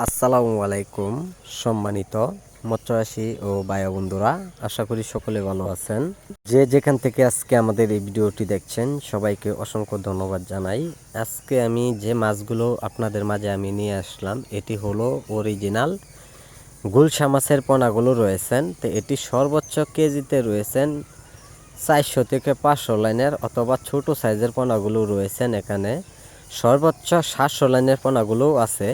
আসসালামু আলাইকুম সম্মানিত মৎস্যচাষী ও ভাই বন্ধুরা, আশা করি সকলে ভালো আছেন। যে যেখান থেকে আজকে আমাদের এই ভিডিওটি দেখছেন সবাইকে অসংখ্য ধন্যবাদ জানাই। আজকে আমি যে মাছগুলো আপনাদের মাঝে আমি নিয়ে আসলাম এটি হলো অরিজিনাল গুলশা মাছের পোনাগুলো রয়েছেন। তো এটি সর্বোচ্চ কেজিতে রয়েছেন 400 থেকে 500 লাইনের অথবা ছোট সাইজের পোনাগুলো রয়েছেন। এখানে সর্বোচ্চ 700 লাইনের পোনাগুলোও আছে।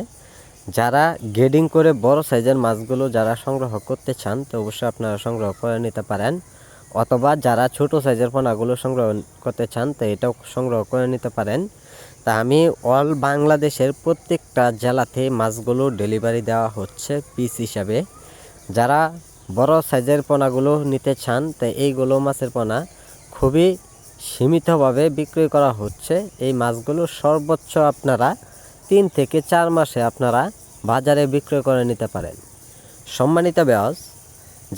যারা গ্রেডিং করে বড় সাইজের মাছগুলো যারা সংগ্রহ করতে চান তো অবশ্যই আপনারা সংগ্রহ করে নিতে পারেন, অথবা যারা ছোট সাইজের পোনাগুলো সংগ্রহ করতে চান তো এটাও সংগ্রহ করে নিতে পারেন। তা আমি অল বাংলাদেশের প্রত্যেকটা জেলাতে মাছগুলো ডেলিভারি দেওয়া হচ্ছে পিস হিসাবে। যারা বড় সাইজের পোনাগুলো নিতে চান তো এইগুলো মাছের পোনা খুবই সীমিতভাবে বিক্রি করা হচ্ছে। এই মাছগুলো সর্বোচ্চ আপনারা 3 থেকে 4 মাসে আপনারা বাজারে বিক্রয় করে নিতে পারেন। সম্মানিত ভিউয়ার্স,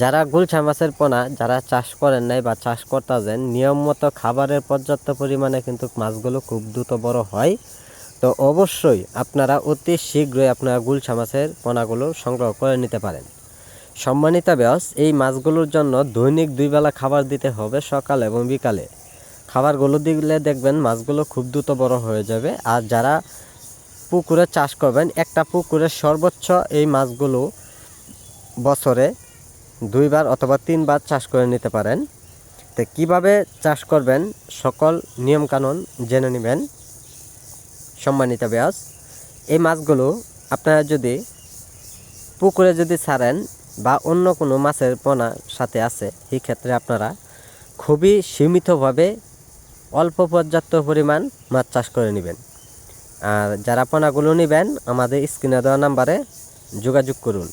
যারা গুলশা মাছের পোনা যারা চাষ করেন নাই বা চাষ করতেছেন, নিয়ম মতো খাবারের পর্যাপ্ত পরিমাণে কিন্তু মাছগুলো খুব দ্রুত বড় হয়। তো অবশ্যই আপনারা অতি শীঘ্রই আপনারা গুলশা মাছের পোনাগুলো সংগ্রহ করে নিতে পারেন। সম্মানিত ভিউয়ার্স, এই মাছগুলোর জন্য দৈনিক 2 বেলা খাবার দিতে হবে, সকাল এবং বিকালে। খাবারগুলো দিলে দেখবেন মাছগুলো খুব দ্রুত বড় হয়ে যাবে। আর যারা পুকুরে চাষ করবেন, একটা পুকুরে সর্বোচ্চ এই মাছগুলো বছরে 2 বার অথবা 3 বার চাষ করে নিতে পারেন। তো কীভাবে চাষ করবেন সকল নিয়মকানুন জেনে নেবেন। সম্মানিত ভিউয়ার্স, এই মাছগুলো আপনারা যদি পুকুরে যদি ছাড়েন বা অন্য কোনো মাছের পোনা সাথে আছে, এই ক্ষেত্রে আপনারা খুবই সীমিতভাবে অল্প পর্যাপ্ত পরিমাণ মাছ চাষ করে নেবেন। আর যারা পোনাগুলো নেবেন আমাদের স্ক্রিনে দেওয়া নাম্বারে যোগাযোগ করুন।